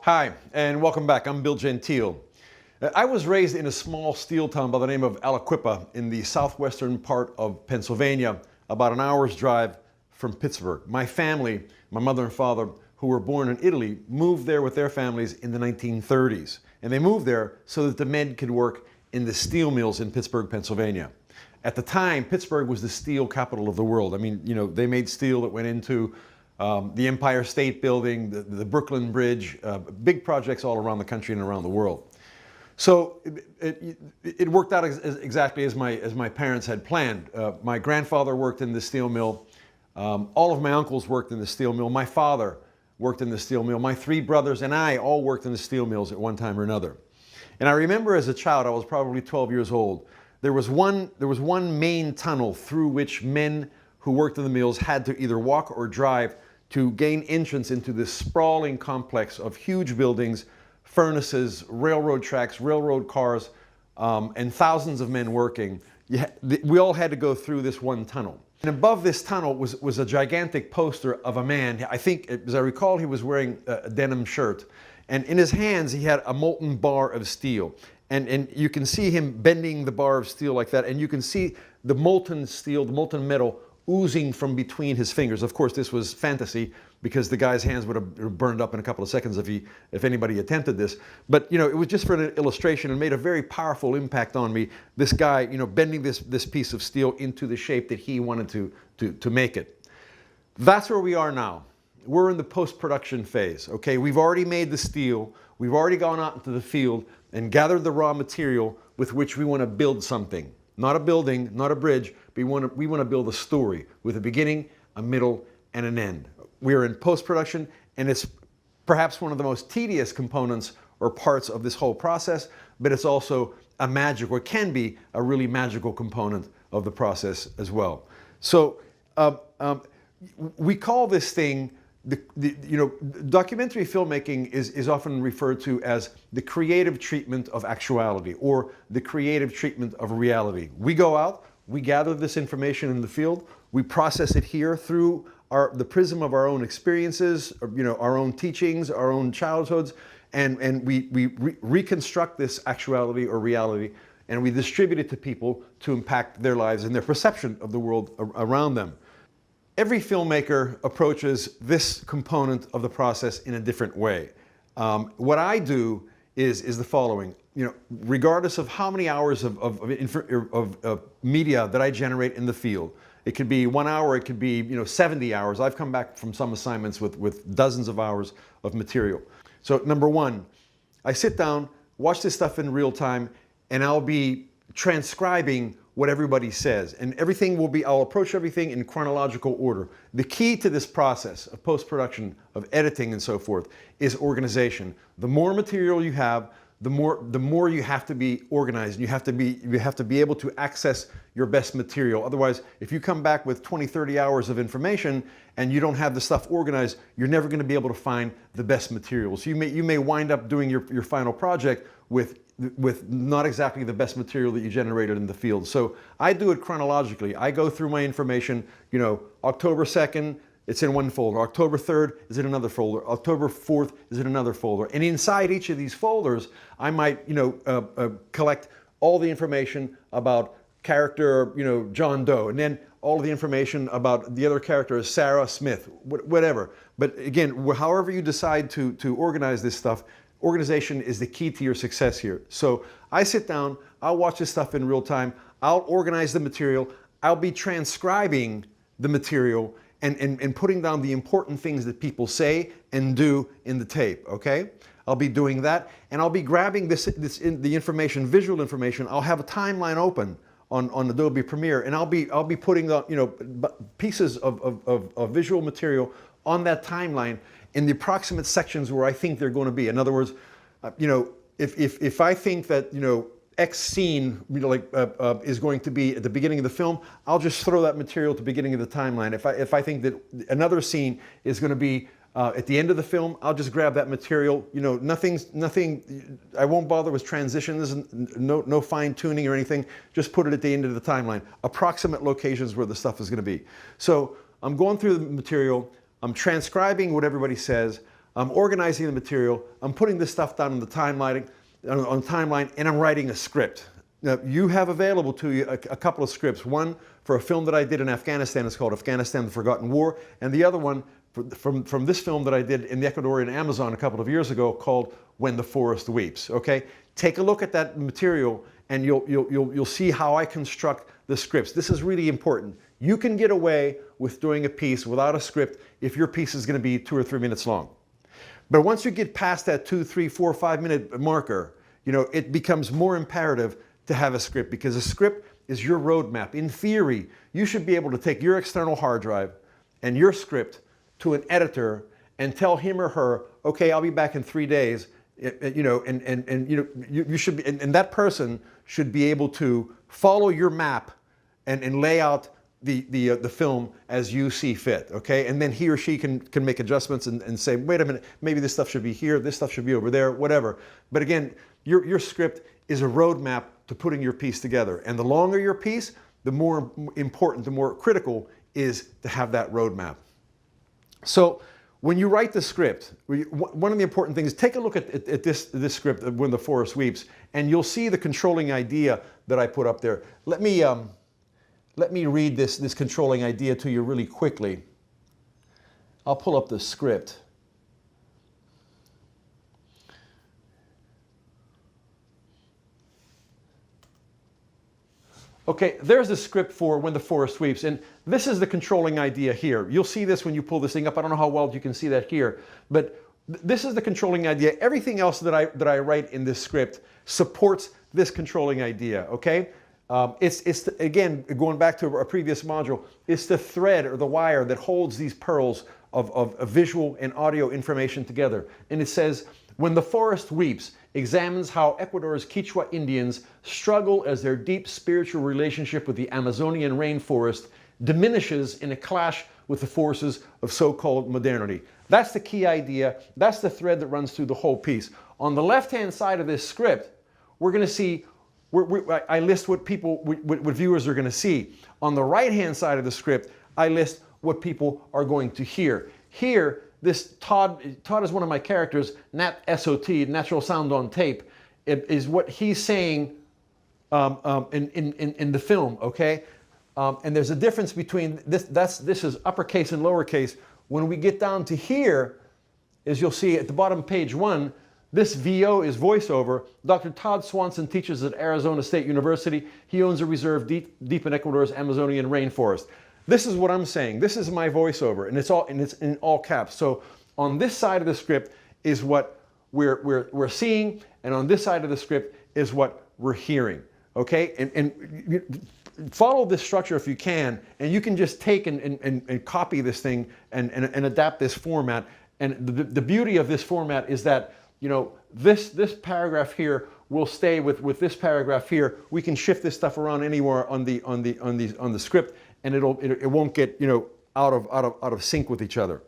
Hi, and welcome back. I'm Bill Gentile. I was raised in a small steel town by the name of Aliquippa in the southwestern part of Pennsylvania, about an hour's drive from Pittsburgh. My family, my mother and father, who were born in Italy, moved there with their families in the 1930s. And they moved there so that the men could work in the steel mills in Pittsburgh, Pennsylvania. At the time, Pittsburgh was the steel capital of the world. I mean, they made steel that went into the Empire State Building, the Brooklyn Bridge, big projects all around the country and around the world. So it worked out exactly as my parents had planned. My grandfather worked in the steel mill. All of my uncles worked in the steel mill. My father worked in the steel mill. My three brothers and I all worked in the steel mills at one time or another. And I remember as a child, I was probably 12 years old, there was one main tunnel through which men who worked in the mills had to either walk or drive to gain entrance into this sprawling complex of huge buildings, furnaces, railroad tracks, railroad cars, and thousands of men working. We all had to go through this one tunnel. And above this tunnel was a gigantic poster of a man. I think, as I recall, he was wearing a denim shirt. And in his hands, he had a molten bar of steel. And you can see him bending the bar of steel like that. And you can see the molten steel, the molten metal, oozing from between his fingers. Of course, this was fantasy because the guy's hands would have burned up in a couple of seconds if anybody attempted this. But it was just for an illustration and made a very powerful impact on me. This guy, bending this piece of steel into the shape that he wanted to make it. That's where we are now. We're in the post-production phase. Okay, we've already made the steel. We've already gone out into the field and gathered the raw material with which we want to build something. Not a building, not a bridge, but we want to build a story with a beginning, a middle, and an end. We are in post-production, and it's perhaps one of the most tedious components or parts of this whole process, but it's also a magical, it can be a really magical component of the process as well. So we call this thing, documentary filmmaking is often referred to as the creative treatment of actuality or the creative treatment of reality. We go out, we gather this information in the field, we process it here through the prism of our own experiences, our own teachings, our own childhoods, and we reconstruct this actuality or reality, and we distribute it to people to impact their lives and their perception of the world around them. Every filmmaker approaches this component of the process in a different way. What I do is the following. Regardless of how many hours of media that I generate in the field, it could be 1 hour, it could be 70 hours. I've come back from some assignments with dozens of hours of material. So number one, I sit down, watch this stuff in real time, and I'll be transcribing what everybody says. And I'll approach everything in chronological order. The key to this process of post-production, of editing and so forth, is organization. The more material you have, the more you have to be organized. You have to be able to access your best material. Otherwise, if you come back with 20, 30 hours of information and you don't have the stuff organized, you're never going to be able to find the best materials. You may wind up doing your final project with not exactly the best material that you generated in the field. So I do it chronologically. I go through my information, October 2nd, it's in one folder. October 3rd is in another folder. October 4th is in another folder. And inside each of these folders, I might, collect all the information about character, John Doe, and then all of the information about the other character, Sarah Smith, whatever. But again, however you decide to organize this stuff, organization is the key to your success here. So I sit down, I'll watch this stuff in real time, I'll organize the material, I'll be transcribing the material and putting down the important things that people say and do in the tape, okay? I'll be doing that, and I'll be grabbing the information, visual information. I'll have a timeline open on Adobe Premiere, and I'll be putting the pieces of visual material on that timeline in the approximate sections where I think they're going to be. In other words, if I think that X scene is going to be at the beginning of the film, I'll just throw that material at the beginning of the timeline. If I think that another scene is going to be at the end of the film, I'll just grab that material. Nothing. I won't bother with transitions, no fine tuning or anything. Just put it at the end of the timeline. Approximate locations where the stuff is going to be. So I'm going through the material. I'm transcribing what everybody says. I'm organizing the material, I'm putting this stuff down on the timeline, and I'm writing a script. Now, you have available to you a couple of scripts. One for a film that I did in Afghanistan, it's called Afghanistan: The Forgotten War, and the other one from this film that I did in the Ecuadorian Amazon a couple of years ago called When the Forest Weeps. Okay, take a look at that material, and you'll see how I construct the scripts. This is really important. You can get away with doing a piece without a script if your piece is going to be 2 or 3 minutes long. But once you get past that 2, 3, 4, 5 minute marker, it becomes more imperative to have a script, because a script is your roadmap. In theory, you should be able to take your external hard drive and your script to an editor and tell him or her, okay, I'll be back in 3 days, you should be, and that person should be able to follow your map and lay out the film as you see fit, okay? And then he or she can make adjustments and say, wait a minute, maybe this stuff should be here, this stuff should be over there, whatever. But again, your script is a roadmap to putting your piece together. And the longer your piece, the more important, the more critical is to have that roadmap. So when you write the script, one of the important things, take a look at this script, When the Forest Weeps, and you'll see the controlling idea that I put up there. Let me read this controlling idea to you really quickly. I'll pull up the script. Okay, there's the script for When the Forest Weeps, and this is the controlling idea here. You'll see this when you pull this thing up. I don't know how well you can see that here, but this is the controlling idea. Everything else that I write in this script supports this controlling idea, okay? Again, going back to a previous module, it's the thread or the wire that holds these pearls of visual and audio information together. And it says, When the Forest Weeps examines how Ecuador's Quechua Indians struggle as their deep spiritual relationship with the Amazonian rainforest diminishes in a clash with the forces of so-called modernity. That's the key idea. That's the thread that runs through the whole piece. On the left-hand side of this script, we're going to see, I list what viewers are going to see. On the right-hand side of the script, I list what people are going to hear. Here, this Todd is one of my characters, Nat SOT, Natural Sound on Tape, is what he's saying in the film, okay? And there's a difference between this. This is uppercase and lowercase. When we get down to here, as you'll see at the bottom of page 1, this VO is voiceover. Dr. Todd Swanson teaches at Arizona State University. He owns a reserve deep in Ecuador's Amazonian rainforest. This is what I'm saying. This is my voiceover, and it's in all caps. So on this side of the script is what we're seeing, and on this side of the script is what we're hearing. Okay, and follow this structure if you can, and you can just take and copy this thing and adapt this format. And the beauty of this format is that, this paragraph here will stay with this paragraph here. We can shift this stuff around anywhere on the script, and it won't get out of sync with each other.